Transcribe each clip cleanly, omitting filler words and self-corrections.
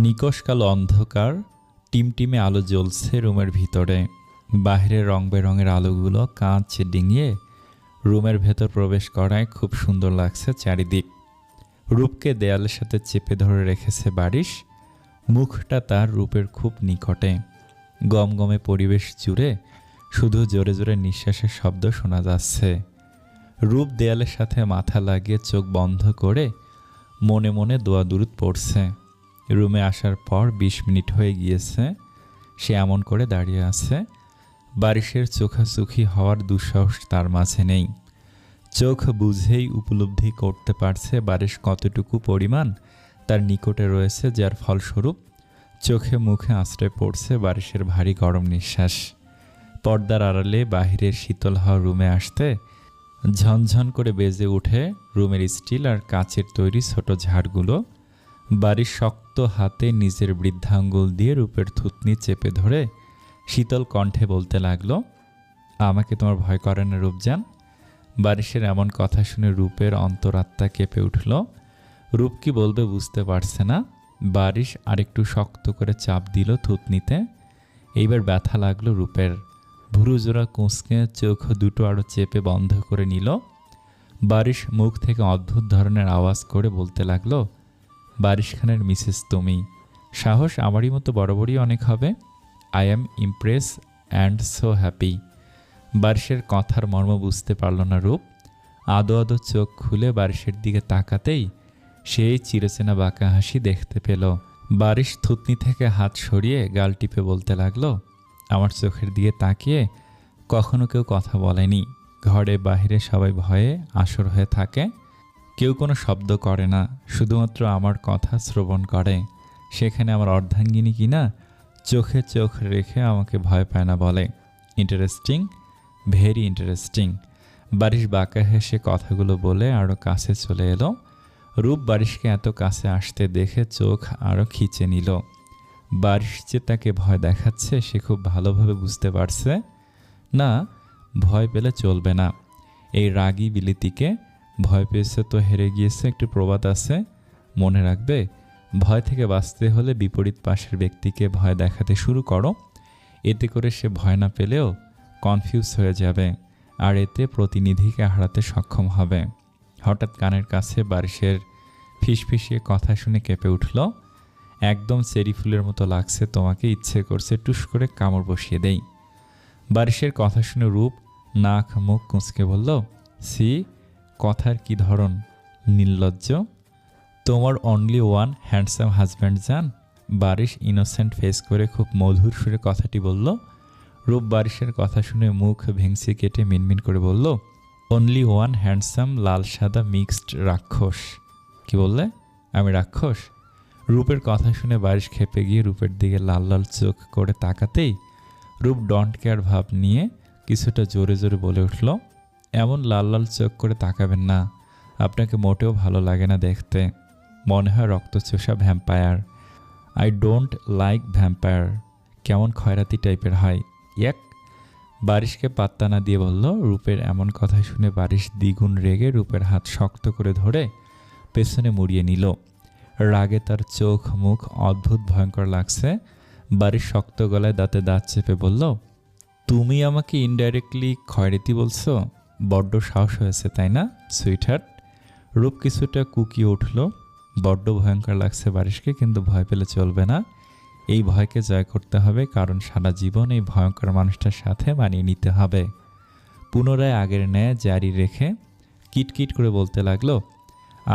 নিকষ কালো অন্ধকার, টিমটিমে আলো জ্বলছে রুমের ভিতরে। বাহিরের রং বেরঙের আলোগুলো কাঁচ ডিঙিয়ে রুমের ভেতর প্রবেশ করায় খুব সুন্দর লাগছে চারিদিক। রূপকে দেয়ালের সাথে চেপে ধরে রেখেছে বারিশ। মুখটা তার রূপের খুব নিকটে। গমগমে পরিবেশ জুড়ে শুধু জোরে জোরে নিঃশ্বাসের শব্দ শোনা যাচ্ছে। রূপ দেয়ালের সাথে মাথা লাগিয়ে চোখ বন্ধ করে মনে মনে দোয়া দুরুদ পড়ছে। রুমে আসার পর ২০ মিনিট হয়ে গিয়েছে। সে এমন করে দাঁড়িয়ে আছে। বারিশের চোখাচোখি হওয়ার দুঃসাহস তার মাঝে নেই। চোখ বুঝেই উপলব্ধি করতে পারছে বারিশ কতটুকু পরিমাণ তার নিকটে রয়েছে, যার ফলস্বরূপ চোখে মুখে আশ্রয় পড়ছে বারিশের ভারী গরম নিঃশ্বাস। পর্দার আড়ালে বাহিরের শীতল হাওয়া রুমে আসতে ঝনঝন করে বেজে ওঠে রুমের স্টিল আর কাচের তৈরি ছোট ঝাড়গুলো। বারিশ শক্ত হাতে নিজের বৃদ্ধাঙ্গুল দিয়ে রূপের থুতনি চেপে ধরে শীতল কণ্ঠে বলতে লাগলো, আমাকে তোমার ভয় করে না রূপজান? বারিশের এমন কথা শুনে রূপের অন্তরাত্মা কেঁপে উঠল। রূপ কি বলবে বুঝতে পারছে না। বারিশ আরেকটু শক্ত করে চাপ দিল থুতনিতে। এইবার ব্যথা লাগলো রূপের। ভুরুজোড়া কুঁচকে চোখ দুটো আরও চেপে বন্ধ করে নিল। বারিশ মুখ থেকে অদ্ভুত ধরনের আওয়াজ করে বলতে লাগলো, বারিশ খানের মিসেস তুমি? সাহস আমারই মতো বরাবরই অনেক হবে। I am impress and so happy. বারিশের কথার মর্ম বুঝতে পারল না রূপ। আদো আদো চোখ খুলে বারিশের দিকে তাকাতেই সেই চিরচেনা বাঁকা হাসি দেখতে পেল। বারিশ থুতনি থেকে হাত সরিয়ে গাল টিপে বলতে লাগলো, আমার চোখের দিকে তাকিয়ে কখনো কেউ কথা বলেনি। ঘরে বাহিরে সবাই ভয়ে আসর হয়ে থাকে। কেউ কোনো শব্দ করে না, শুধুমাত্র আমার কথা শ্রবণ করে। সেখানে আমার অর্ধাঙ্গিনী কিনা চোখে চোখ রেখে আমাকে ভয় পায় না বলে। Interesting, very interesting. বারিশ বাঁকা হেসে কথাগুলো বলে আরও কাছে চলে এলো। রূপ বারিশকে এত কাছে আসতে দেখে চোখ আরও খিচে নিল। বারিশ যে তাকে ভয় দেখাচ্ছে সে খুব ভালোভাবে বুঝতে পারছে। না, ভয় পেলে চলবে না। এই রাগী বিলিতিকে ভয় পেয়েছে তো হেরে গিয়েছে একটি প্রবাদ আছে, মনে রাখবে। ভয় থেকে বাঁচতে হলে বিপরীত পাশের ব্যক্তিকে ভয় দেখাতে শুরু করো। এতে করে সে ভয় না পেলেও কনফিউজ হয়ে যাবে, আর এতে প্রতিনিধিকে হারাতে সক্ষম হবে। হঠাৎ কানের কাছে বারিশের ফিসফিসিয়ে কথা শুনে কেঁপে উঠল। একদম চেরি ফুলের মতো লাগছে তোমাকে, ইচ্ছে করছে টুস করে কামড় বসিয়ে দেই। বারিশের কথা শুনে রূপ নাক মুখ কুঁচকে বলল, সি, কথার কি ধরন, নির্লজ্জ। তোমার অনলি ওয়ান হ্যান্ডসাম হাজব্যান্ড জান। বারিশ ইনোসেন্ট ফেস করে খুব মধুর সুরে কথাটি বলল। রূপ বারিশের কথা শুনে মুখ ভেংসি কেটে মিনমিন করে বলল, অনলি ওয়ান হ্যান্ডসাম লাল সাদা মিক্সড রাক্ষস। কি বললে? আমি রাক্ষস? রূপের কথা শুনে বারিশ খেপে গিয়ে রূপের দিকে লাল লাল চোখ করে তাকাতেই রূপ ডন্ট কেয়ার ভাব নিয়ে কিছুটা জোরে জোরে বলে উঠল, এমন লাল লাল চোখ করে তাকাবেন না, আপনাকে মোটেও ভালো লাগে না দেখতে। মনে হয় রক্তচোষা vampire. I don't like vampire. কেমন খয়রাতি টাইপের হয়। এক বারিশকে পাত্তা না দিয়ে বলল। রূপের এমন কথা শুনে বারিশ দ্বিগুণ রেগে রূপের হাত শক্ত করে ধরে পেছনে মুড়িয়ে নিল। রাগে তার চোখ মুখ অদ্ভুত ভয়ঙ্কর লাগছে। বারিশ শক্ত গলায় দাঁতে দাঁত চেপে বলল, তুমি আমাকে ইনডাইরেক্টলি খয়রাতি বলছো? বড্ড সাহস হয়েছে তাই না সুইটহার্ট? রূপ কিছুটা কুকিয়ে উঠল। বড্ড ভয়ঙ্কর লাগছে বারিশকে, কিন্তু ভয় পেলে চলবে না। এই ভয়কে জয় করতে হবে, কারণ সারা জীবন এই ভয়ঙ্কর মানুষটার সাথে মানিয়ে নিতে হবে। পুনরায় আগের ন্যায় জারি রেখে কিটকিট করে বলতে লাগলো,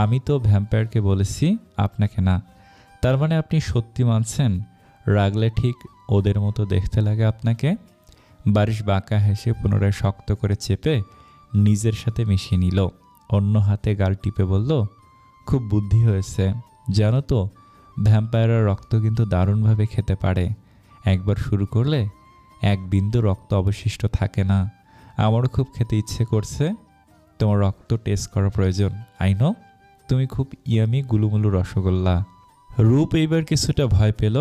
আমি তো ভ্যাম্পায়ারকে বলেছি, আপনাকে না। তার মানে আপনি সত্যি মানছেন? রাগলে ঠিক ওদের মতো দেখতে লাগে আপনাকে। বারিশ বাঁকা হেসে পুনরায় শক্ত করে চেপে নিজের সাথে মিশিয়ে নিল। অন্য হাতে গাল টিপে বলল, খুব বুদ্ধি হয়েছে। জানো তো, ভ্যাম্পায়াররা রক্ত কিন্তু দারুণভাবে খেতে পারে। একবার শুরু করলে এক বিন্দু রক্ত অবশিষ্ট থাকে না। আমারও খুব খেতে ইচ্ছে করছে। তোমার রক্ত টেস্ট করা প্রয়োজন। আই নো, তুমি খুব ইয়ামি গুলুমুলু রসগোল্লা। রূপ এইবার কিছুটা ভয় পেল।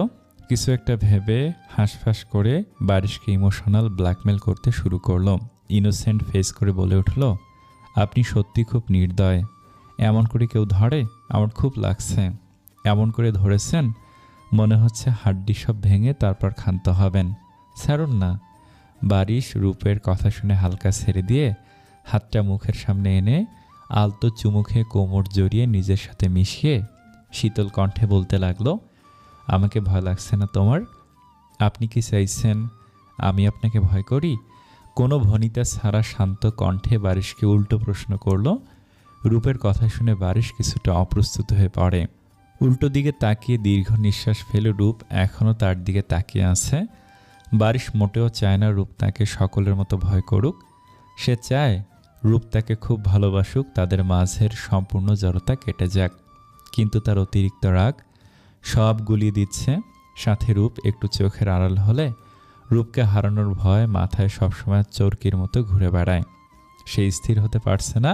কিছু একটা ভেবে হাঁসফাঁস করে বারিশকে ইমোশনাল ব্ল্যাকমেল করতে শুরু করলো। ইনোসেন্ট ফেস করে বলে উঠল, আপনি সত্যি খুব নির্দয়। এমন করে কেউ ধরে? আমার খুব লাগছে। এমন করে ধরেছেন মনে হচ্ছে হাড্ডি সব ভেঙে তারপর ক্ষান্ত হবেন। ছাড়ুন না। বারিশ রূপের কথা শুনে হালকা ছেড়ে দিয়ে হাতটা মুখের সামনে এনে আলতো চুমু খেয়ে কোমর জড়িয়ে নিজের সাথে মিশিয়ে শীতল কণ্ঠে বলতে লাগলো, আমাকে ভয় লাগছে না তোমার? আপনি কি চাইছেন আমি আপনাকে ভয় করি? কোনো ভনিতা ছাড়া শান্ত কণ্ঠে বারিশকে উল্টো প্রশ্ন করল। রূপের কথা শুনে বারিশ কিছুটা অপ্রস্তুত হয়ে পড়ে। উল্টো দিকে তাকিয়ে দীর্ঘ নিঃশ্বাস ফেলে রূপ এখনও তার দিকে তাকিয়ে আছে। বারিশ মোটেও চায় না রূপ তাকে সকলের মতো ভয় করুক। সে চায় রূপ তাকে খুব ভালোবাসুক, তাদের মাঝের সম্পূর্ণ জড়তা কেটে যাক। কিন্তু তার অতিরিক্ত রাগ সব গুলিয়ে দিচ্ছে। সাথে রূপ একটু চোখের আড়াল হলে রূপকে হারানোর ভয় মাথায় সবসময় চরকির মতো ঘুরে বেড়ায়। সে স্থির হতে পারছে না।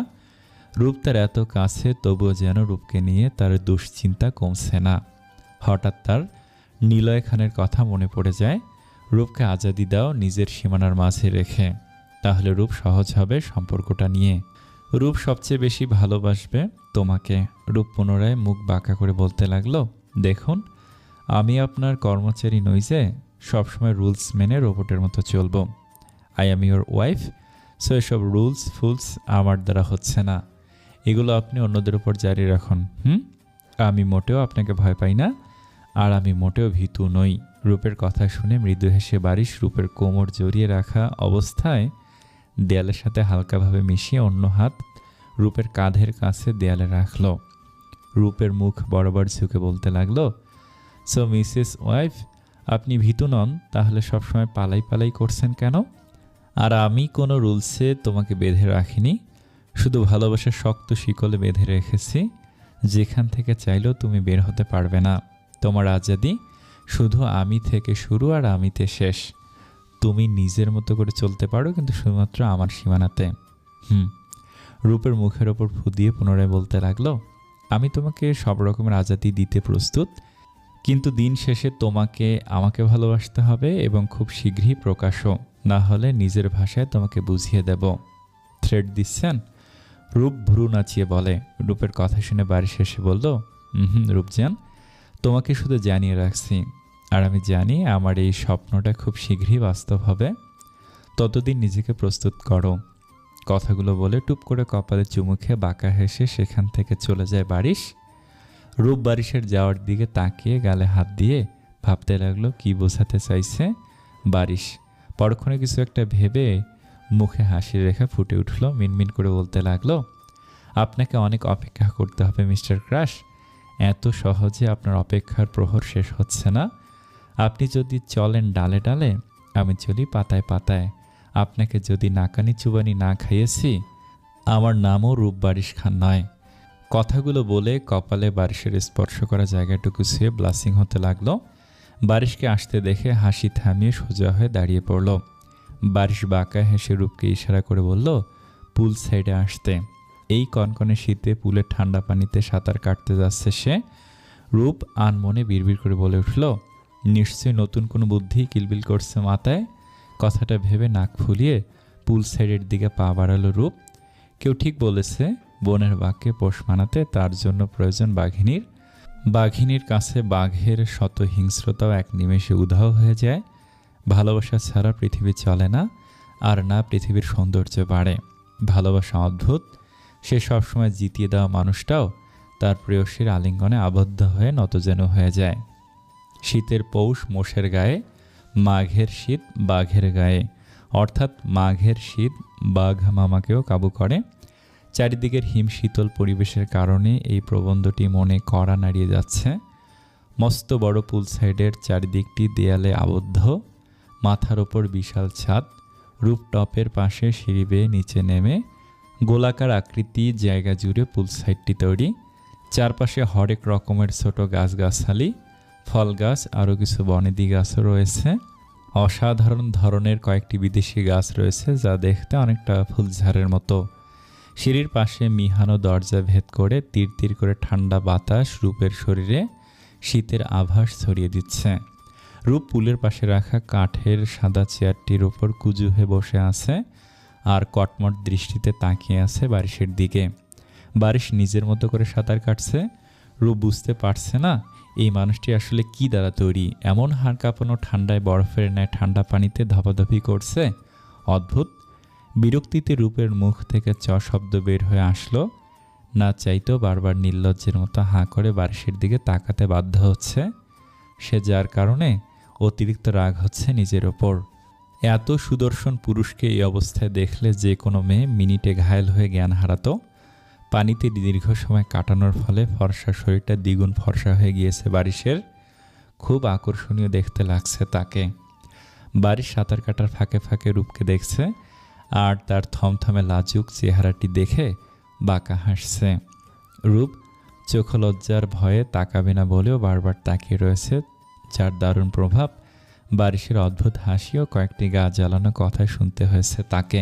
রূপ তার এত কাছে, তবুও যেন রূপকে নিয়ে তার দুশ্চিন্তা কমছে না। হঠাৎ তার নিলয় খানের কথা মনে পড়ে যায়। রূপকে আজাদি দাও নিজের সীমানার মাঝে রেখে, তাহলে রূপ সহজ হবে সম্পর্কটা নিয়ে। রূপ সবচেয়ে বেশি ভালোবাসবে তোমাকে। রূপ পুনরায় মুখ বাঁকা করে বলতে লাগলো, দেখুন আমি আপনার কর্মচারী নই যে সবসময় রুলস মেনে রোবটের মতো চলবো। I am your wife, so এসব রুলস ফুলস আমার দ্বারা হচ্ছে না। এগুলো আপনি অন্যদের উপর জারি রাখুন। আমি মোটেও আপনাকে ভয় পাই না, আর আমি মোটেও ভীতু নই। রূপের কথা শুনে মৃদু হেসে বারিশ রূপের কোমর জড়িয়ে রাখা অবস্থায় দেয়ালের সাথে হালকাভাবে মিশিয়ে অন্য হাত রূপের কাঁধের কাছে দেয়ালে রাখল। রূপের মুখ বরাবর ঝুঁকে বলতে লাগলো, সো মিসেস ওয়াইফ, আপনি ভীতু নন, তাহলে সবসময় পালাই পালাই করছেন কেন? আর আমি কোনো রুলসে তোমাকে বেঁধে রাখিনি, শুধু ভালোবাসার শক্ত শিকলে বেঁধে রেখেছি, যেখান থেকে চাইলেও তুমি বের হতে পারবে না। তোমার আজাদি শুধু আমি থেকে শুরু আর আমিতে শেষ। তুমি নিজের মতো করে চলতে পারো, কিন্তু শুধুমাত্র আমার সীমানাতে। রূপের মুখের ওপর ফু দিয়ে পুনরায় বলতে লাগলো, আমি তোমাকে সব রকমের আজাদি দিতে প্রস্তুত, কিন্তু দিন শেষে তোমাকে আমাকে ভালোবাসতে হবে, এবং খুব শীঘ্রই প্রকাশও, না হলে নিজের ভাষায় তোমাকে বুঝিয়ে দেব। থ্রেড দিচ্ছেন? রূপ ভ্রু নাচিয়ে বলে। রূপের কথা শুনে বাড়ি শেষে বলল, রূপজান, তোমাকে শুধু জানিয়ে রাখছি, আর আমি জানি আমার এই স্বপ্নটা খুব শীঘ্রই বাস্তব হবে। ততদিন নিজেকে প্রস্তুত করো। কথাগুলো বলে টুপ করে কপালে চুমু খেয়ে বাঁকা হেসে সেখান থেকে চলে যায় বারিশ। রূপ বারিশের যাওয়ার দিকে তাকিয়ে গালে হাত দিয়ে ভাবতে লাগলো কি বোঝাতে চাইছে বারিশ। পরক্ষণে কিছু একটা ভেবে মুখে হাসির রেখা ফুটে উঠল। মিনমিন করে বলতে লাগলো, আপনাকে অনেক অপেক্ষা করতে হবে মিস্টার ক্রাশ। এত সহজে আপনার অপেক্ষার প্রহর শেষ হচ্ছে না। আপনি যদি চলেন ডালে ডালে, আমি চলি পাতায় পাতায়। আপনাকে যদি নাকানি চুবানি না খাইয়েছি, আমার নামও রূপ বারিশ খান নয়। কথাগুলো বলে কপালে বারিশের স্পর্শ করা জায়গাটুকু ছুঁয়ে ব্লাসিং হতে লাগলো। বারিশকে আসতে দেখে হাসি থামিয়ে সোজা হয়ে দাঁড়িয়ে পড়ল। বারিশ বাঁকা হেসে রূপকে ইশারা করে বলল, পুল সাইডে আসতে। এই কনকনে শীতে পুলের ঠান্ডা পানিতে সাঁতার কাটতে যাচ্ছে সে। রূপ আনমনে বিড়বিড় করে বলে উঠল, নিশ্চয়ই নতুন কোনো বুদ্ধি কিলবিল করছে মাথায়। কথাটা ভেবে নাক ফুলিয়ে পুল সাইডের দিকে পা বাড়ালো রূপ। কেউ ঠিক বলেছে, বনের বাঘকে পোষ মানাতে তার জন্য প্রয়োজন বাঘিনীর। বাঘিনীর কাছে বাঘের শত হিংস্রতাও এক নিমেষে উধাও হয়ে যায়। ভালোবাসা ছাড়া পৃথিবী চলে না, আর না পৃথিবীর সৌন্দর্য বাড়ে। ভালোবাসা অদ্ভুত। সে সবসময় জিতিয়ে দেওয়া মানুষটাও তার প্রেয়সীর আলিঙ্গনে আবদ্ধ হয়ে নতজানু হয়ে যায়। শীতের পৌষ মোষের গায়ে, মাঘের শীত বাঘের গায়ে, অর্থাৎ মাঘের শীত বাঘ মামাকেও কাবু করে। চারিদিকের হিম শীতল পরিবেশের কারণে এই প্রবন্ধটি মনে কড়া নাড়িয়ে যাচ্ছে। মস্ত বড় পুল সাইডের চারিদিকটি দেয়ালে আবদ্ধ। মাথার ওপর বিশাল ছাদ। রুফটপের পাশে সিঁড়ি বেয়ে নিচে নেমে গোলাকার আকৃতি জায়গা জুড়ে পুল সাইডটি তৈরি। চারপাশে হরেক রকমের ছোট গাছগাছালি, ফল গাছ, আরও কিছু বনেদি গাছও রয়েছে। অসাধারণ ধরনের কয়েকটি বিদেশি গাছ রয়েছে, যা দেখতে অনেকটা ফুলঝাড়ের মতো। সিঁড়ির পাশে মিহানো দরজা ভেদ করে তীর তীর করে ঠান্ডা বাতাস রূপের শরীরে শীতের আভাস ছড়িয়ে দিচ্ছে। রূপ পুলের পাশে রাখা কাঠের সাদা চেয়ারটির ওপর কুজু হয়ে বসে আছে আর কটমট দৃষ্টিতে তাকিয়ে আছে বারিশের দিকে। বারিশ নিজের মতো করে সাঁতার কাটছে। রূপ বুঝতে পারছে না এই মানুষটি আসলে কি দ্বারা তৈরি? এমন হাড় কাঁপানো ঠান্ডায় বরফের ন্যায় ঠান্ডা পানিতে ধপাধপি করছে। অদ্ভুত। বিরক্তিতে রূপের মুখ থেকে চ শব্দ বের হয়ে আসলো। না চাইতেও বারবার নির্লজ্জের মতো হাঁ করে বারিশের দিকে তাকাতে বাধ্য হচ্ছে সে, যার কারণে অতিরিক্ত রাগ হচ্ছে নিজের ওপর। এত সুদর্শন পুরুষকে এই অবস্থায় দেখলে যে কোনো মেয়ে মিনিটে ঘায়েল হয়ে জ্ঞান হারাতো। পানিতে দীর্ঘ সময় কাটানোর ফলে ফর্সা শরীরটা দ্বিগুণ ফর্সা হয়ে গিয়েছে বারিশের। খুব আকর্ষণীয় দেখতে লাগছে তাকে। বারিশ সাঁতার কাটার ফাঁকে ফাঁকে রূপকে দেখছে আর তার থমথমে লাজুক চেহারাটি দেখে বাঁকা হাসছে। রূপ চোখ লজ্জার ভয়ে তাকাবে না বলেও বারবার তাকিয়ে রয়েছে, যার দারুণ প্রভাব বারিশের অদ্ভুত হাসি ও কয়েকটি গা জ্বালানো কথা শুনতে হয়েছে তাকে।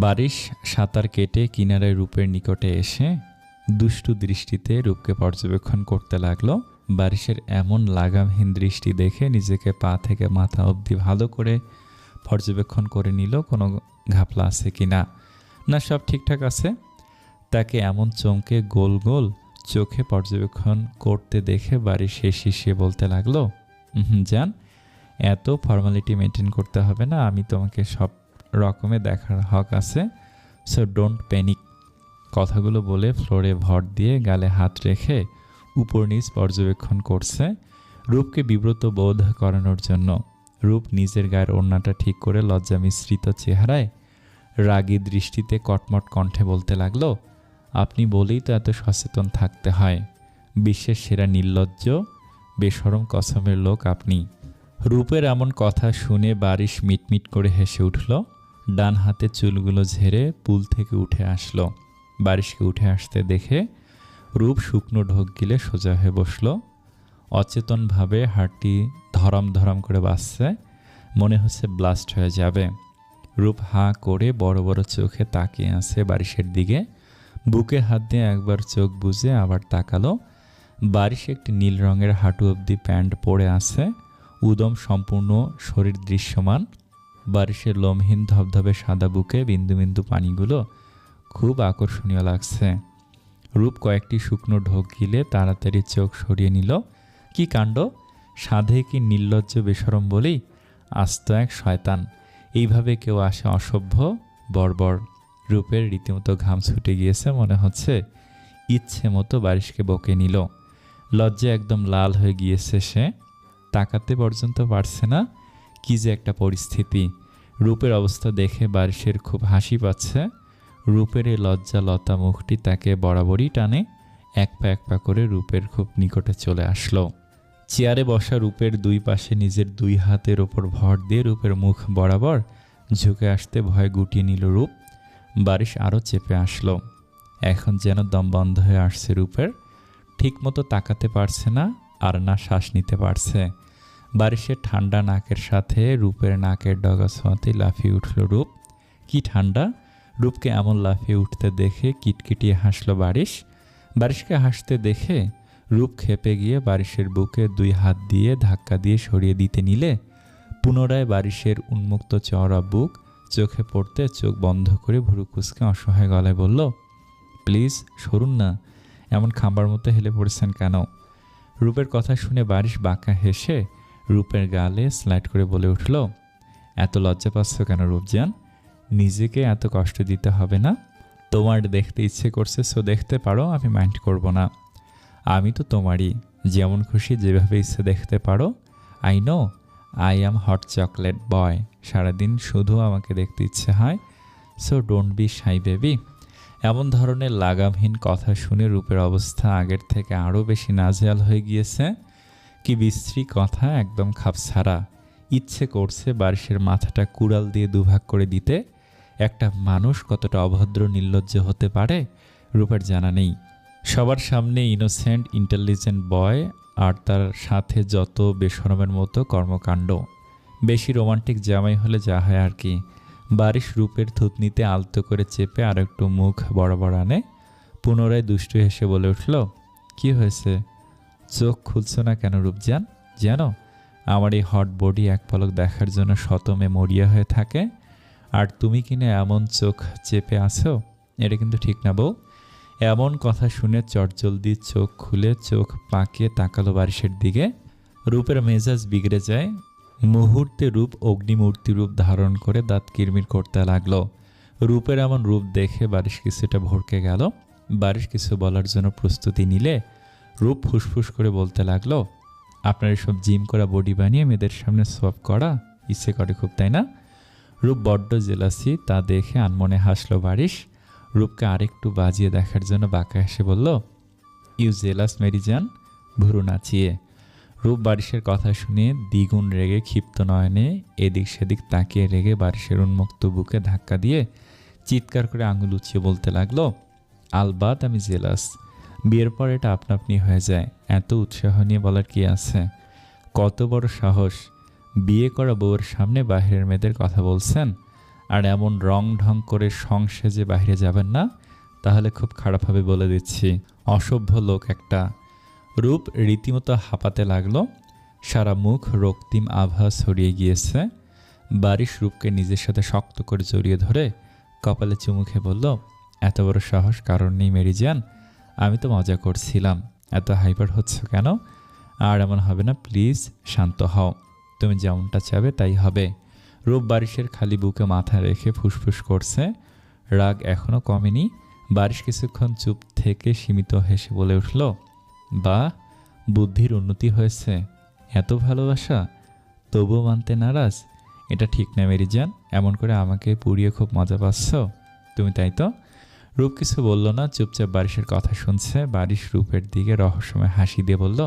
বারিশ সাঁতার কেটে কিনারায় রূপের নিকটে এসে দুষ্টু দৃষ্টিতে রূপকে পর্যবেক্ষণ করতে লাগলো। বারিশের এমন লাগামহীন দৃষ্টি দেখে নিজেকে পা থেকে মাথা অবধি ভালো করে পর্যবেক্ষণ করে নিল, কোনো ঘাপলা আছে কি না। না, সব ঠিকঠাক আছে। তাকে এমন চমকে গোল গোল চোখে পর্যবেক্ষণ করতে দেখে বারিশ হেসে বলতে লাগলো, জান, এত ফর্মালিটি মেনটেন করতে হবে না, আমি তোমাকে সব রকমে দেখার হক আছে, সো ডোন্ট প্যানিক। কথাগুলো বলে ফ্লোরে ভর দিয়ে গালে হাত রেখে উপর নিচ পর্যবেক্ষণ করছে রূপকে বিব্রত বোধ করানোর জন্য। রূপ নিজের গায়ের ওড়নাটা ঠিক করে লজ্জা মিশ্রিত চেহারায় রাগী দৃষ্টিতে কটমট কণ্ঠে বলতে লাগলো, আপনি বলেই তো এত সচেতন থাকতে হয়। বিশ্বের সেরা নির্লজ্জ বেশরম কসমের লোক আপনি। রূপের এমন কথা শুনে বারিশ মিটমিট করে হেসে উঠল। ডান হাতে চুলগুলো ঝেড়ে পুল থেকে উঠে আসলো। বারিশকে উঠে আসতে দেখে রূপ শুকনো ঢোক গিলে সোজা হয়ে বসল। অচেতনভাবে হাড়টি ধরম ধরম করে বাজছে, মনে হচ্ছে ব্লাস্ট হয়ে যাবে। রূপ হাঁ করে বড় বড় চোখে তাকিয়ে আছে বারিশের দিকে। বুকে হাত দিয়ে একবার চোখ বুজে আবার তাকালো। বারিশ একটি নীল রঙের হাঁটু অবধি প্যান্ট পরে আছে, উদম সম্পূর্ণ শরীর দৃশ্যমান। বারিশের লোমহীন ধবধবে সাদা বুকে বিন্দু বিন্দু পানিগুলো খুব আকর্ষণীয় লাগছে। রূপ কয়েকটি শুকনো ঢোক গিলে তাড়াতাড়ি চোখ সরিয়ে নিল। কি কাণ্ড! সাধে কি নির্লজ্জ বেশরম বলেই আস্ত এক শয়তান। এইভাবে কেউ আসে অসভ্য বর্বর। রূপের রীতিমতো ঘাম ছুটে গিয়েছে, মনে হচ্ছে ইচ্ছে মতো বারিশকে বকে নিল। লজ্জা একদম লাল হয়ে গিয়েছে সে, তাকাতে পর্যন্ত পারছে না। কি যে একটা পরিস্থিতি! রূপের অবস্থা দেখে বারিশের খুব হাসি পাচ্ছে। রূপের এই লজ্জা লতা মুখটি তাকে বরাবরই টানে। এক পা করে রূপের খুব নিকটে চলে আসলো। চেয়ারে বসা রূপের দুই পাশে নিজের দুই হাতের ওপর ভর দিয়ে রূপের মুখ বরাবর ঝুঁকে আসতে ভয়ে গুটিয়ে নিল রূপ। বারিশ আরও চেপে আসলো। এখন যেন দম বন্ধ হয়ে আসছে রূপের। ঠিকমতো তাকাতে পারছে না আর না শ্বাস নিতে পারছে। বারিশের ঠান্ডা নাকের সাথে রূপের নাকের ডগা ছোঁয়াতেই লাফিয়ে উঠল রূপ। কি ঠান্ডা! রূপকে এমন লাফিয়ে উঠতে দেখে কিটকিটিয়ে হাসল বারিশ। বারিশকে হাসতে দেখে রূপ খেপে গিয়ে বারিশের বুকে দুই হাত দিয়ে ধাক্কা দিয়ে সরিয়ে দিতে নিলে পুনরায় বারিশের উন্মুক্ত চওড়া বুক চোখে পড়তে চোখ বন্ধ করে ভুরু কুঁচকে অসহায় গলায় বলল, প্লিজ সরুন না, এমন খাম্বার মতো হেলে পড়েছেন কেন? রূপের কথা শুনে বারিশ বাঁকা হেসে রূপের গালে স্লাইড করে বলে উঠল, এত লজ্জা পাচ্ছ কেন রূপজান? নিজেকে এত কষ্ট দিতে হবে না। তোমার দেখতে ইচ্ছে করছে, সো দেখতে পারো, আমি মাইন্ড করব না। আমি তো তোমারই, যেমন খুশি যেভাবে ইচ্ছে দেখতে পারো। I know I am hot chocolate boy, সারাদিন শুধু আমাকে দেখতে ইচ্ছে হয়, so don't be shy baby. এমন ধরনের লাগামহীন কথা শুনে রূপের অবস্থা আগের থেকে আরও বেশি নাজেহাল হয়ে গিয়েছে। কি বিশ্রী কথা, একদম খাপছাড়া। ইচ্ছে করছে বারিশের মাথাটা কুড়াল দিয়ে দুভাগ করে দিতে। একটা মানুষ কতটা অভদ্র নির্লজ্জ হতে পারে রূপের জানা নেই। সবার সামনে ইনোসেন্ট ইন্টেলিজেন্ট বয়, আর তার সাথে যত বেশরমের মতো কর্মকাণ্ড। বেশি রোমান্টিক জামাই হলে যা হয় আর কি। বারিশ রূপের থুতনিতে আলতো করে চেপে আর একটু মুখ বরাবর আনে। পুনরায় দুষ্টু হেসে বলে উঠল, কি হয়েছে? চোখ খুলছ না কেন রূপজান? জানো আমার এই হট বডি এক পলক দেখার জন্য শতমে মরিয়া হয়ে থাকে, আর তুমি কিনা এমন চোখ চেপে আছো, এটা কিন্তু ঠিক না বউ। এমন কথা শুনে চটজলদি চোখ খুলে চোখ পাকিয়ে তাকালো বারিশের দিকে। রূপের মেজাজ বিগড়ে যায়। মুহূর্তে রূপ অগ্নিমূর্তি রূপ ধারণ করে দাঁত কিরমির করতে লাগলো। রূপের এমন রূপ দেখে বারিশ কিছুটা ভড়কে গেল। বারিশ কিছু বলার জন্য প্রস্তুতি নিলে রূপ ফুসফুস করে বলতে লাগলো, আপনার এসব জিম করা বডি বানিয়ে মেয়েদের সামনে সোয়াপ করা ইচ্ছে করে খুব, তাই না? রূপ বড্ড জেলাসি তা দেখে আনমনে হাসলো বারিশ। রূপকে আরেকটু বাজিয়ে দেখার জন্য বাঁকা হেসে বলল, ইউ জেলাস মেরিজান, ভুরু নাচিয়ে। রূপ বারিশের কথা শুনে দ্বিগুণ রেগে ক্ষিপ্ত নয়নে এদিক সেদিক তাকিয়ে রেগে বারিশের উন্মুক্ত বুকে ধাক্কা দিয়ে চিৎকার করে আঙুল উঁচিয়ে বলতে লাগলো, আলবাত আমি জেলাস। বিয়ের পর এটা আপনা আপনি হয়ে যায়, এত উৎসাহ নিয়ে বলার কি আছে? কত বড় সাহস! বিয়ে করা বউয়ের সামনে বাইরের মেয়েদের কথা বলছেন, আর এমন রং ঢং করে সংসেজে বাইরে যাবেন না, তাহলে খুব খারাপ হবে বলে দিচ্ছি। অসভ্য লোক একটা। রূপ রীতিমতো হাঁপাতে লাগলো। সারা মুখ রক্তিম আভা ছড়িয়ে গিয়েছে। বারিশ রূপকে নিজের সাথে শক্ত করে জড়িয়ে ধরে কপালে চুমু খেয়ে বলল, এত বড় সাহস কারণ নেই মেরিজান, আমি তো মজা করছিলাম, এত হাইপার হচ্ছ কেন? আর এমন হবে না, প্লিজ শান্ত হও, তুমি যেমনটা চাবে তাই হবে। রূপ বারিশের খালি বুকে মাথা রেখে ফুসফুস করছে। রাগ এখনও কমেনি। বারিশ কিছুক্ষণ চুপ থেকে সীমিত হেসে বলে উঠল, বাহ, বুদ্ধির উন্নতি হয়েছে। এত ভালোবাসা তবুও মানতে নারাজ? এটা ঠিক না মেরিজান, এমন করে আমাকে পুড়িয়ে খুব মজা পাচ্ছ তুমি, তাই তো? রূপ কিছু বলল না, চুপচাপ বারিশের কথা শুনছে। বারিশ রূপের দিকে রহস্যময় হাসি দিয়ে বলল,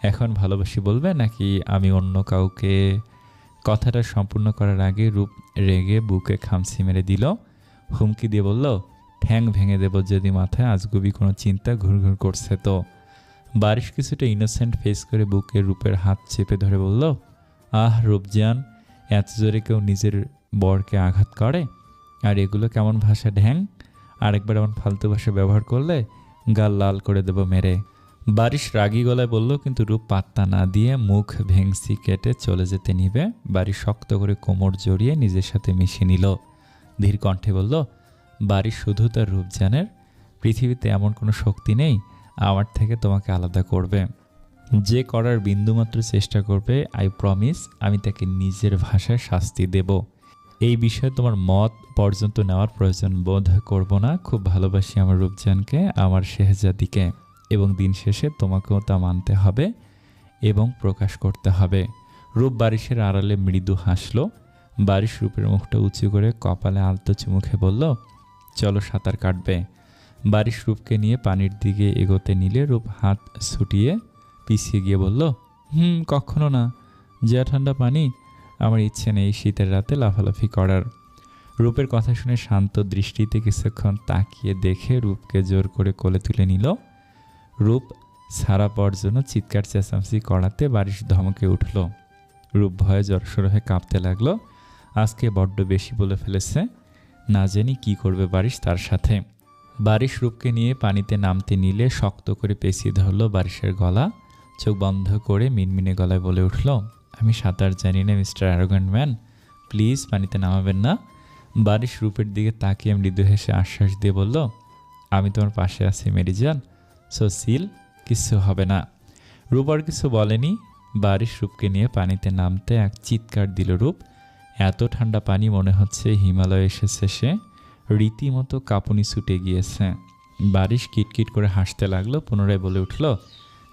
এখন ভালোবাসি বলবে নাকি আমি অন্য কাউকে? কথাটা সম্পূর্ণ করার আগে রূপ রেগে বুকে খামচি মেরে দিল। হুমকি দিয়ে বলল, ঠ্যাং ভেঙে দেব যদি মাথায় আজগুবি কোনো চিন্তা ঘুরঘুর করছে তো। বারিশ কিছুটা ইনোসেন্ট ফেস করে বুকে রূপের হাত চেপে ধরে বলল, আহ রূপজান, এত জোরে কেউ নিজের বরকে আঘাত করে? আর এগুলো কেমন ভাষা ঢ্যাং? আরেকবার এমন ফালতু ভাষা ব্যবহার করলে গাল লাল করে দেব মেরে। বারিশ রাগী গলায় বলল, কিন্তু রূপ পাত্তা না দিয়ে মুখ ভেংসি কেটে চলে যেতে নিবে। বারিশ শক্ত করে কোমর জড়িয়ে নিজের সাথে মিশিয়ে নিল। ধীর কণ্ঠে বলল, বারিশ শুধু তার রূপজানের, পৃথিবীতে এমন কোনো শক্তি নেই আমার থেকে তোমাকে আলাদা করবে। যে করার বিন্দুমাত্র চেষ্টা করবে, আই প্রমিস আমি তাকে নিজের ভাষায় শাস্তি দেব। এই বিষয়ে তোমার মত পর্যন্ত নেওয়ার প্রয়োজন বোধ করব না। খুব ভালোবাসি আমার রূপজানকে, আমার শেহজাদিকে, এবং দিন শেষে তোমাকেও তা মানতে হবে এবং প্রকাশ করতে হবে। রূপ বারিশের আড়ালে মৃদু হাসল। বারিশ রূপের মুখটা উঁচু করে কপালে আলতো চুমুখে বলল, চলো সাঁতার কাটবে। বারিশ রূপকে নিয়ে পানির দিকে এগোতে নিলে রূপ হাত ছুটিয়ে পিছিয়ে গিয়ে বলল, কখনো না, যা ঠান্ডা পানি, আমার ইচ্ছে নেই শীতের রাতে লাফালাফি করার। রূপের কথা শুনে শান্ত দৃষ্টিতে কিছুক্ষণ তাকিয়ে দেখে রূপকে জোর করে কোলে তুলে নিল। রূপ ছাড়া পাওয়ার জন্য চিৎকার চেঁচামেচি করাতে বারিশ ধমকে উঠল। রূপ ভয়ে জড়সড় হয়ে কাঁপতে লাগলো। আজকে বড্ড বেশি বলে ফেলেছে, না জানি কি করবে বারিশ তার সাথে। বারিশ রূপকে নিয়ে পানিতে নামতে নিলে শক্ত করে পেঁচিয়ে ধরল বারিশের গলা। চোখ বন্ধ করে মিনমিনে গলায় বলে উঠল, আমি সাঁতার জানি না মিস্টার অ্যারোগ্যান্ট ম্যান, প্লিজ পানিতে নামাবেন না। বারিশ রূপের দিকে তাকিয়ে মৃদু হেসে আশ্বাস দিয়ে বলল, আমি তোমার পাশে আছি মেরিজান, সো সিল, কিচ্ছু হবে না। রূপ আর কিছু বলেনি। বারিশ রূপকে নিয়ে পানিতে নামতে এক চিৎকার দিল রূপ। এত ঠান্ডা পানি মনে হচ্ছে হিমালয়ে এসেছে সে। রীতিমতো কাঁপুনি ছুটে গিয়েছে। বারিশ কিটকিট করে হাসতে লাগলো। পুনরায় বলে উঠল,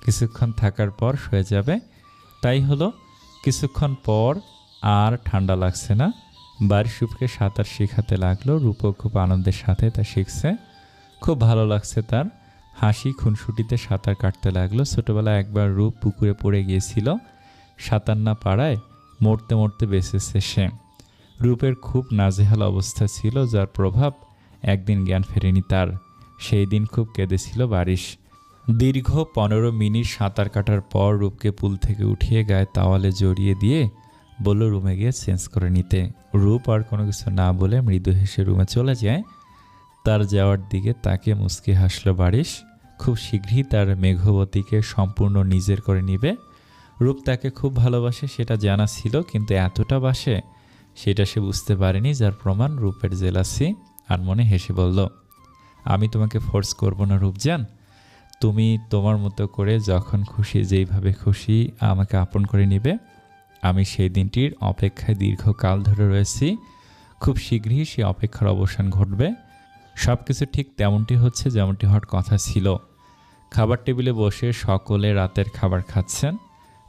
কিছুক্ষণ থাকার পর শুয়ে যাবে। তাই হলো। কিছুক্ষণ পর আর ঠান্ডা লাগছে না। বারিশ রূপকে সাঁতার শেখাতে লাগলো। রূপও খুব আনন্দের সাথে তা শিখছে। খুব ভালো লাগছে তার। হাসি খুনসুটিতে সাঁতার কাটতে লাগলো। ছোটবেলায় একবার রূপ পুকুরে পড়ে গিয়েছিল। সাঁতার না পারায় মরতে মরতে বেঁচেছে সে। রূপের খুব নাজেহাল অবস্থা ছিল, যার প্রভাব একদিন জ্ঞান ফেরেনি তার। সেই দিন খুব কেঁদেছিল বারিশ। দীর্ঘ 15 মিনিট সাঁতার কাটার পর রূপকে পুল থেকে উঠিয়ে গায়ে তাওয়ালে জড়িয়ে দিয়ে বলল রুমে গিয়ে চেঞ্জ করে নিতে। রূপ আর কোনো কিছু না বলে মৃদু হেসে রুমে চলে যায়। তার যাওয়ার দিকে তাকে মুচকি হাসল বারিশ। খুব শীঘ্রই তার মেঘবতীকে সম্পূর্ণ নিজের করে নিবে। রূপ তাকে খুব ভালোবাসে সেটা জানা ছিল, কিন্তু এতটা বাসে সেটা সে বুঝতে পারেনি, যার প্রমাণ রূপের জেলাসি। আর মনে হেসে বলল, আমি তোমাকে ফোর্স করব না রূপজান। তুমি তোমার মতো করে যখন খুশি যেইভাবে খুশি আমাকে আপন করে নেবে। আমি সেই দিনটির অপেক্ষায় দীর্ঘকাল ধরে রয়েছি। খুব শীঘ্রই সেই অপেক্ষার অবসান ঘটবে। সব কিছু ঠিক তেমনটি হচ্ছে যেমনটি হওয়ার কথা ছিল। খাবার টেবিলে বসে সকলে রাতের খাবার খাচ্ছেন।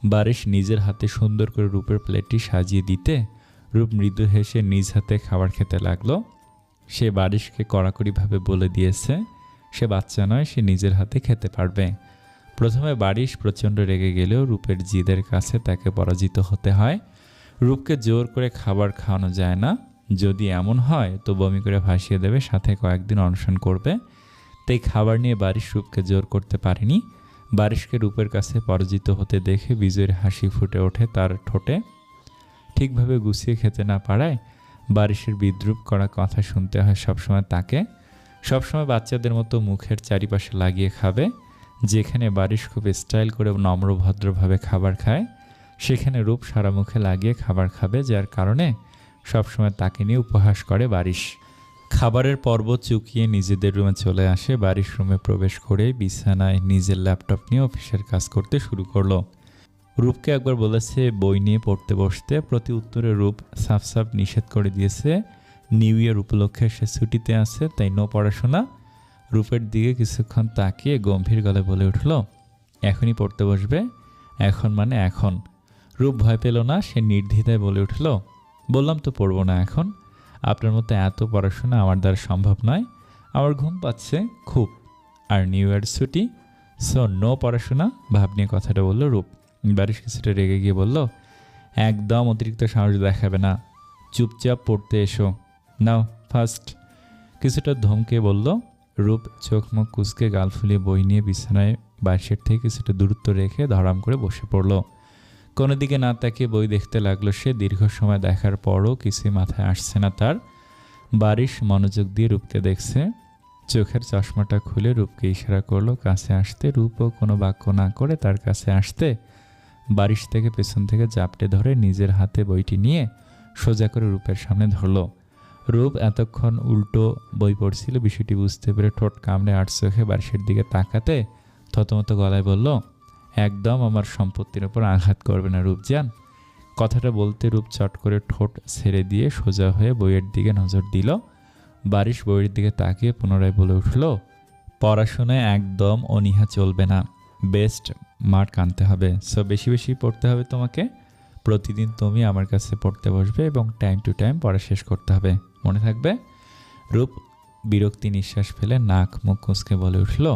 বারিশ নিজের হাতে সুন্দর করে রূপের প্লেটটি সাজিয়ে দিতে রূপ মৃদু হেসে নিজ হাতে খাবার খেতে লাগলো। সে বারিশকে কড়াকড়িভাবে বলে দিয়েছে সে বাচ্চা নয়, সে নিজের হাতে খেতে পারবে। প্রথমে বারিশ প্রচণ্ড রেগে গেলেও রূপের জিদের কাছে তাকে পরাজিত হতে হয়। রূপকে জোর করে খাবার খাওয়ানো যায় না। যদি এমন হয় তো বমি করে ভাসিয়ে দেবে, সাথে কয়েকদিন অনশন করবে। তাই খাবার নিয়ে বারিশ রূপকে জোর করতে পারেনি। বারিশকে রূপের কাছে পরাজিত হতে দেখে বিজয়ের হাসি ফুটে ওঠে তার ঠোঁটে। ঠিকভাবে গুছিয়ে খেতে না পারায় বারিশের বিদ্রূপ করা কথা শুনতে হয় সবসময় তাকে। সবসময় বাচ্চাদের মতো মুখের চারিপাশে লাগিয়ে খাবে। যেখানে বারিশ খুব স্টাইল করে নম্র ভদ্রভাবে খাবার খায়, সেখানে রূপ সারা মুখে লাগিয়ে খাবার খাবে, যার কারণে সবসময় তাকে নিয়ে উপহাস করে বারিশ। খাবারের পর্ব চুকিয়ে নিজেদের রুমে চলে আসে। বারিশ রুমে প্রবেশ করে বিছানায় নিজের ল্যাপটপ নিয়ে অফিসের কাজ করতে শুরু করলো। রূপকে একবার বলেছে বই নিয়ে পড়তে বসতে, প্রতি উত্তরে রূপ সাফ সাফ নিষেধ করে দিয়েছে নিউ ইয়ার উপলক্ষে সে ছুটিতে আছে, তাই নো পড়াশোনা। রূপের দিকে কিছুক্ষণ তাকিয়ে গম্ভীর গলায় বলে উঠল, এখনই পড়তে বসবে? এখন মানে এখন। রূপ ভয় পেল না, সে নির্দ্বিধায় বলে উঠল, বললাম তো পড়বো না এখন। আপনার মতো এত পড়াশোনা আমার দ্বারা সম্ভব নয়। আমার ঘুম পাচ্ছে খুব, আর নিউ ইয়ার ছুটি, সো নো পড়াশোনা। ভাব নিয়ে কথাটা বলল রূপ। বারিশ কিছুটা রেগে গিয়ে বলল, একদম অতিরিক্ত সাহস দেখাবে না, চুপচাপ পড়তে এসো। নাও ফার্স্ট। কিছুটা ধমকে বলল রূপ। চোখ মুখ কুঁচকে গাল ফুলিয়ে বই নিয়ে বিছানায় বারিশের থেকে কিছুটা দূরত্ব রেখে ধরাম করে বসে পড়ল। কোনো দিকে না তাকিয়ে বই দেখতে লাগলো সে। দীর্ঘ সময় দেখার পরও কিছুই মাথায় আসছে না তার। বারিশ মনোযোগ দিয়ে রূপকে দেখছে। চোখের চশমাটা খুলে রূপকে ইশারা করলো কাছে আসতে। রূপও কোনো বাক্য না করে তার কাছে আসতে বারিশ থেকে পেছন থেকে জাপটে ধরে নিজের হাতে বইটি নিয়ে সোজা করে রূপের সামনে ধরল। রূপ এতক্ষণ উল্টো বই পড়ছিল, বিষয়টি বুঝতে পেরে ঠোঁট কামড়ে আট চোখে বারিশের দিকে তাকাতে থতমত গলায় বলল, একদম আমার সম্পত্তির ওপর আঘাত করবে না রূপজান। কথাটা বলতে রূপ চট করে ঠোঁট ছেড়ে দিয়ে সোজা হয়ে বইয়ের দিকে নজর দিল। বারিশ বইয়ের দিকে তাকিয়ে পুনরায় বলে উঠল, পড়াশোনায় একদম অনীহা চলবে না, বেস্ট মার্ক আনতে হবে। সো বেশি বেশি পড়তে হবে তোমাকে। প্রতিদিন তুমি আমার কাছে পড়তে বসবে এবং টাইম টু টাইম পড়া শেষ করতে হবে, মনে থাকবে? রূপ বিরক্তি নিঃশ্বাস ফেলে নাক মুখ কুঁচকে বলে উঠল,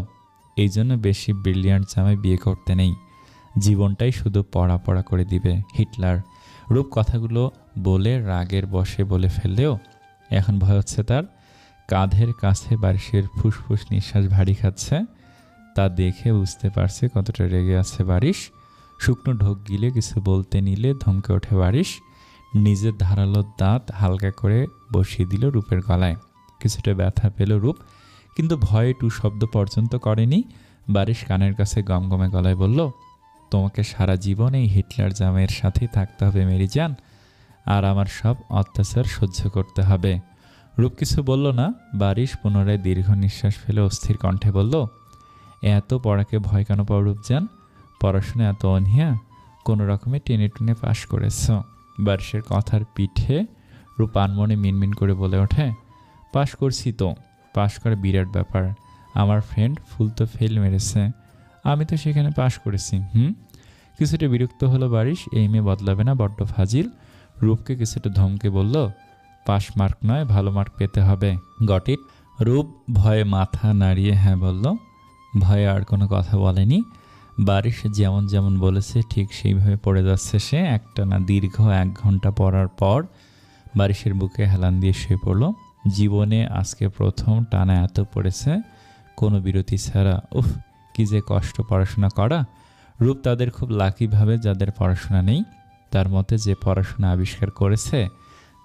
এই জন্য বেশি ব্রিলিয়ান্ট জামাই বিয়ে করতে নেই, জীবনটাই শুধু পড়া পড়া করে দিবে হিটলার। রূপ কথাগুলো বলে রাগের বশে বলে ফেললেও এখন ভয় হচ্ছে তার। কাঁধের কাছে বারিশের ফুসফুস নিঃশ্বাস ভারী খাচ্ছে, তা দেখে বুঝতে পারছে কতটা রেগে আছে বারিশ। শুকনো ঢোক গিলে কিছু বলতে নিলে ধমকে ওঠে বারিশ। নিজের ধারালো দাঁত হালকা করে বসিয়ে দিল রূপের গলায়। কিছুটা ব্যথা পেল রূপ, কিন্তু ভয়ে টু শব্দ পর্যন্ত করেনি। বারিশ কানের কাছে গমগমে গলায় বলল, তোমাকে সারা জীবন এই হিটলার জামের সাথেই থাকতে হবে মেরি জান, আর আমার সব অত্যাচার সহ্য করতে হবে। রূপ কিছু বলল না। বারিশ পুনরায় দীর্ঘ নিঃশ্বাস ফেলে অস্থির কণ্ঠে বলল, এত পড়াকে ভয় কেন পাও রূপজান? পড়াশোনা এত অনীহা? কোনো রকমে টেনে টুনে পাশ করেছ। বারিশের কথার পিঠে রূপ আনমনে মিনমিন করে বলে ওঠে, পাশ করছি তো, পাশ করা বিরাট ব্যাপার। আমার ফ্রেন্ড ফুল তো ফেল মেরেছে, আমি তো সেখানে পাশ করেছি। কিছুটা বিরক্ত হলো বারিশ, এই মেয়ে বদলাবে না, বড্ড ফাজিল। রূপকে কিছুটা ধমকে বলল, পাস মার্ক নয়, ভালো মার্ক পেতে হবে, গট ইট। রূপ ভয়ে মাথা নাড়িয়ে হ্যাঁ বলল। ভয়ে আর কোনো কথা বলেনি। বারিশ যেমন যেমন বলেছে ঠিক সেইভাবে পড়ে যাচ্ছে সে। একটানা দীর্ঘ 1 ঘন্টা পড়ার পর বারিশের বুকে হেলান দিয়ে শুয়ে পড়ল। জীবনে আজকে প্রথম টানা এত পড়েছে, কোনো বিরতি ছাড়া। উফ, কি যে কষ্ট পড়াশোনা করা। রূপ তাদের খুব লাকি ভাবে যাদের পড়াশোনা নেই। তার মতে যে পড়াশোনা আবিষ্কার করেছে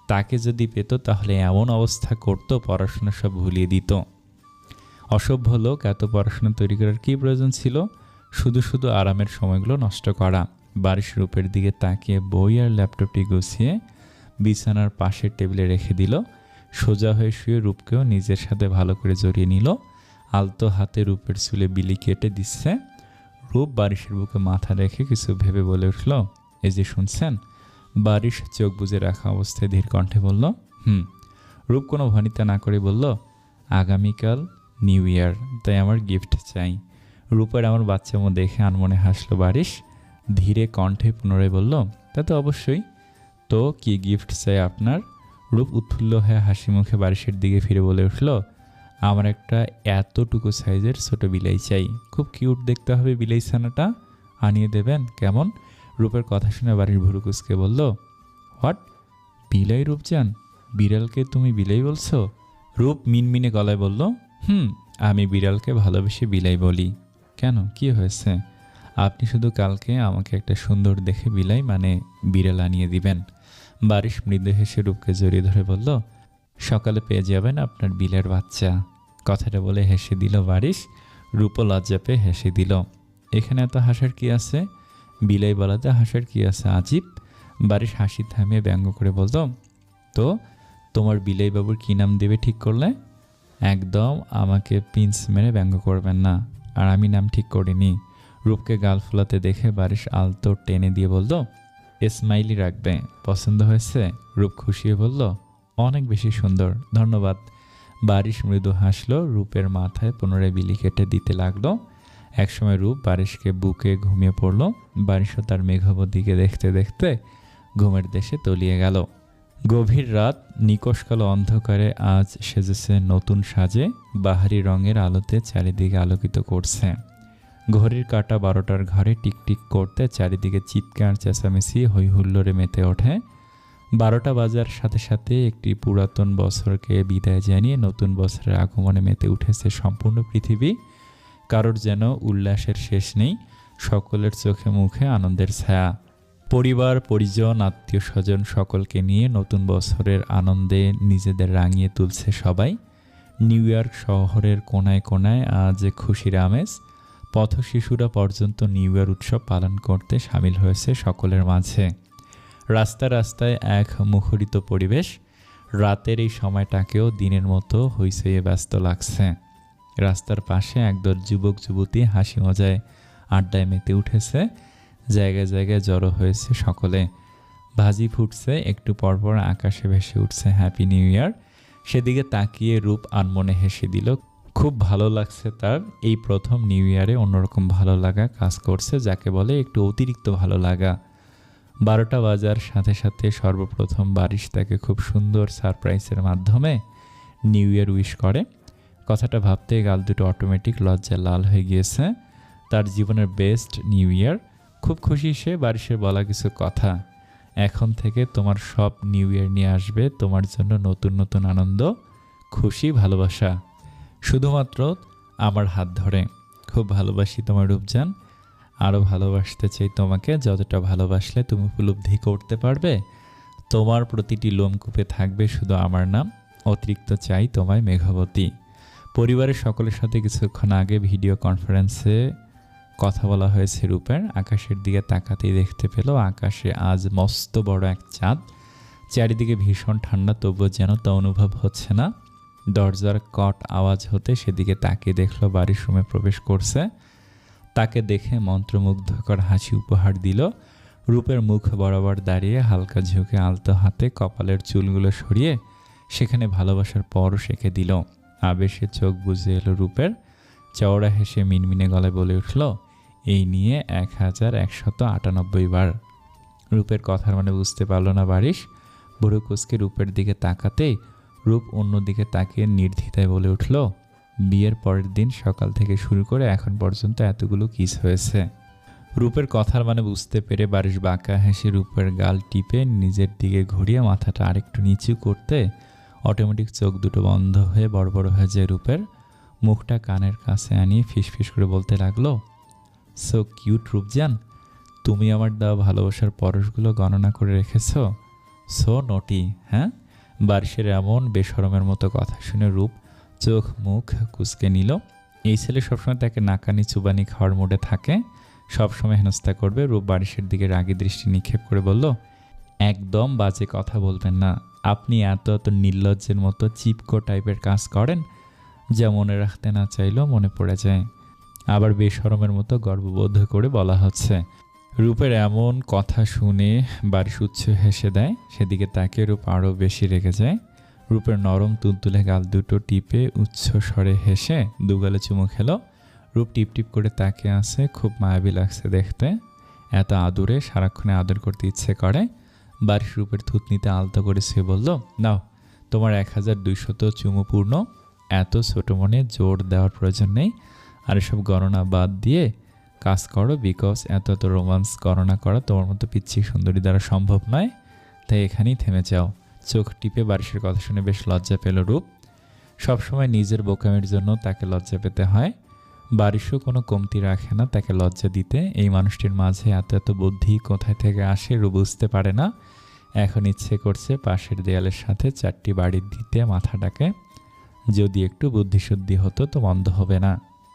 তাকে যদি পেত তাহলে এমন অবস্থা করত পড়াশোনা সব ভুলিয়ে দিত। অসভ্য লোক, এত পড়াশোনা তৈরি করার কী প্রয়োজন ছিল? শুধু শুধু আরামের সময়গুলো নষ্ট করা। বারিশ রূপের দিকে তাকিয়ে বই আর ল্যাপটপটি গুছিয়ে বিছানার পাশের টেবিলে রেখে দিল। সোজা হয়ে শুয়ে রূপকেও নিজের সাথে ভালো করে জড়িয়ে নিল। আলতো হাতে রূপের চুলে বিলি কেটে দিচ্ছে। রূপ বারিশের বুকে মাথা রেখে কিছু ভেবে বলে উঠল, এই যে শুনছেন? বারিশ চোখ বুজে রাখা অবস্থায় ধীর কণ্ঠে বলল, রূপ কোনো ভনিতা না করে বলল, আগামীকাল নিউ ইয়ার, তাই আমার গিফট চাই। রূপের আমার বাচ্চামো দেখে আনমনে হাসলো বারিশ। ধীরে কণ্ঠে পুনরায় বলল, তা তো অবশ্যই, তো কি গিফট চাই আপনার? রূপ উৎফুল্ল হয়ে হাসি মুখে বারিশের দিকে ফিরে বলে উঠল, আমার একটা এতটুকু সাইজের ছোট বিলাই চাই, খুব কিউট দেখতে হবে বিলাই ছানাটা, আনিয়ে দেবেন কেমন? রূপের কথা শুনে বাড়ির ভুরু কুচকে বলল, হোয়াট, বিলাই রূপজান? বিড়ালকে তুমি বিলাই বলছো? রূপ মিনমিনে গলায় বলল, আমি বিড়ালকে ভালোবেসে বিলাই বলি। কেন, কি হয়েছে? আপনি শুধু কালকে আমাকে একটা সুন্দর দেখে বিলাই মানে বিড়াল আনিয়ে দিবেন। বারিশ মৃদু হেসে রূপকে জড়িয়ে ধরে বলল, সকালে পেয়ে যাবেন আপনার বিলের বাচ্চা। কথাটা বলে হেসে দিল বারিশ। রূপও লজ্জা পেয়ে হেসে দিল। এখানে এত হাসার কি আছে? বিলাই বলাতে হাসার কি আছে আজীব? বারিশ হাসি থামিয়ে ব্যঙ্গ করে বলল, তো তোমার বিলাই বাবুর কী নাম দেবে ঠিক করলে? একদম আমাকে পিঞ্চ মেরে ব্যঙ্গ করবেন না, আর আমি নাম ঠিক করিনি। রূপকে গাল ফোলাতে দেখে বারিশ আলতো টেনে দিয়ে বলল, স্মাইলি রাখবে, পছন্দ হয়েছে? রূপ খুশি হয়ে বলল, অনেক বেশি সুন্দর, ধন্যবাদ। বারিশ মৃদু হাসলো। রূপের মাথায় পুনরায় বিলি কেটে দিতে লাগলো। একসময় রূপ বারিশকে বুকে ঘুমিয়ে পড়ল। বারিশও তার মেঘাবর দিকে দেখতে দেখতে ঘুমের দেশে তলিয়ে গেল। গভীর রাত, নিকষ কালো অন্ধকারে আজ সেজেছে নতুন সাজে। বাহারি রঙের আলোতে চারিদিকে আলোকিত করছে। ঘড়ির কাঁটা 12টার ঘরে টিকটিক করতে চারিদিকে চিৎকার চেঁচামেচি হইহুল্লোড়ে মেতে ওঠে। 12টা বাজার সাথে সাথে একটি পুরাতন বছরকে বিদায় জানিয়ে নতুন বছরের আগমনে মেতে উঠেছে সম্পূর্ণ পৃথিবী। কারোর যেন উল্লাসের শেষ নেই, সকলের চোখে মুখে আনন্দের ছায়া। পরিবার পরিজন আত্মীয় স্বজন সকলকে নিয়ে নতুন বছরের আনন্দে নিজেদের রাঙিয়ে তুলছে সবাই। নিউ ইয়র্ক শহরের কোনায় কোনায় আজ খুশির আমেজ। পথ শিশুরা পর্যন্ত নিউ ইয়ার উৎসব পালন করতে সামিল হয়েছে সকলের মাঝে। রাস্তা রাস্তায় এক মুখরিত পরিবেশ। রাতের এই সময়টাকেও দিনের মতো হইচইয়ে ব্যস্ত লাগছে। রাস্তার পাশে একদল যুবক যুবতী হাসি মজায় আড্ডায় মেতে উঠেছে। জায়গায় জায়গায় জড়ো হয়েছে সকলে। ভাজি ফুটছে, একটু পরপর আকাশে ভেসে উঠছে হ্যাপি নিউ ইয়ার। সেদিকে তাকিয়ে রূপ আনমনে হেসে দিল। খুব ভালো লাগছে তার। এই প্রথম নিউ ইয়ারে অন্যরকম ভালো লাগা কাজ করছে, যাকে বলে একটু অতিরিক্ত ভালো লাগা। 12টা বাজার সাথে সাথে সর্বপ্রথম বারিশ তাকে খুব সুন্দর সারপ্রাইজের মাধ্যমে নিউ ইয়ার উইশ করে। কথাটা ভাবতে গাল দুটো অটোমেটিক লজ্জায় লাল হয়ে গিয়েছে। তার জীবনের বেস্ট নিউ ইয়ার। খুব খুশি সে বারিশের বলা কিছু কথা। এখন থেকে তোমার সব নিউ ইয়ার নিয়ে আসবে তোমার জন্য নতুন নতুন আনন্দ, খুশি, ভালোবাসা। শুধুমাত্র আমার হাত ধরে। খুব ভালোবাসি তোমার রূপজান। আরও ভালোবাসতে চাই তোমাকে, যতটা ভালোবাসলে তুমি উপলব্ধি করতে পারবে। তোমার প্রতিটি লোমকূপে থাকবে শুধু আমার নাম। অতিরিক্ত চাই তোমায় মেঘাবতী। পরিবারের সকলের সাথে কিছুক্ষণ আগে ভিডিও কনফারেন্সে কথা বলা হয়েছে রূপের। আকাশের দিকে তাকাতেই দেখতে পেল আকাশে আজ মস্ত বড় এক চাঁদ। চারিদিকে ভীষণ ঠান্ডা, তবুও যেন তা অনুভব হচ্ছে না। দরজার কট আওয়াজ হতে সেদিকে তাকিয়ে দেখলো বাড়ির রুমে প্রবেশ করছে। তাকে দেখে মন্ত্রমুগ্ধকর হাসি উপহার দিল। রূপের মুখ বরাবর দাঁড়িয়ে হালকা ঝুঁকে আলতো হাতে কপালের চুলগুলো সরিয়ে সেখানে ভালোবাসার পরশ এঁকে দিল। আবেশে চোখ বুজে এলো রূপের। চওড়া হেসে মিনমিনে গলায় বলে উঠল, এই নিয়ে 1198 বার। রূপের কথার মানে বুঝতে পারল না বারিশ। বুড়ো কুচকে রূপের দিকে তাকাতেই রূপ অন্যদিকে তাকিয়ে নির্দ্বিধায় বলে উঠল, বিয়ের পরের দিন সকাল থেকে শুরু করে এখন পর্যন্ত এতগুলো কিস হয়েছে। রূপের কথার মানে বুঝতে পেরে বারিশ বাঁকা হেসে রূপের গাল টিপে নিজের দিকে ঘুরিয়ে মাথাটা আরেকটু নিচু করতে অটোমেটিক চোখ দুটো বন্ধ হয়ে বড় বড় হয়ে যায় রূপের। মুখটা কানের কাছে আনিয়ে ফিসফিস করে বলতে লাগলো, সো কিউট রূপজান, তুমি আমার দেওয়া ভালোবাসার পরশগুলো গণনা করে রেখেছ। সো নটি। হ্যাঁ? বারিশের এমন বেশরমের মতো কথা শুনে রূপ চোখ মুখ কুচকে নিল। এই ছেলে সবসময় তাকে নাকানি চুবানি খাওয়ার মোডে থাকে, সবসময় হেনস্থা করবে। রূপ বারিশের দিকে রাগী দৃষ্টি নিক্ষেপ করে বলল, একদম বাজে কথা বলবেন না। আপনি এত এত নির্লজ্জের মতো চিপকো টাইপের কাজ করেন, যা মনে রাখতে না চাইলেও মনে পড়ে যায়। আবার বেশরমের মতো গর্ববোধ করে বলা হচ্ছে। রূপের এমন কথা শুনে বারিশ উচ্চ হেসে দেয়। সেদিকে তাকে রূপ আরও বেশি রেগে যায়। রূপের নরম তুলতুলে গাল দুটো টিপে উচ্চ স্বরে হেসে দুগালে চুমু খেলো। রূপ টিপ টিপ করে তাকে আসে, খুব মায়াবী লাগছে দেখতে। এত আদুরে সারাক্ষণে আদর করতে ইচ্ছে করে। বারিশ রূপের থুতনিতে আলতো করে সে বলল, নাও তোমার 1200 চুমু পূর্ণ। এত ছোট মনে জোর দেওয়ার প্রয়োজন নেই। আর এসব গণনা বাদ দিয়ে কাজ করো, বিকজ এত এত রোমান্স গণনা করা তোমার মতো পিচ্ছি সুন্দরী দ্বারা সম্ভব নয়। তাই এখানেই থেমে যাও। চোখ টিপে বারিশের কথা শুনে বেশ লজ্জা পেল রূপ। সবসময় নিজের বোকামির জন্য তাকে লজ্জা পেতে হয়। বারিশও কোনো কমতি রাখে না তাকে লজ্জা দিতে। এই মানুষটির মাঝে এত এত বুদ্ধি কোথায় থেকে আসে রূপ বুঝতে পারে না। এখন ইচ্ছে করছে পাশের দেয়ালের সাথে 4টি বাড়ি দিতে মাথাটাকে। যদি একটু বুদ্ধিশুদ্ধি হতো তো মন্দ হবে না।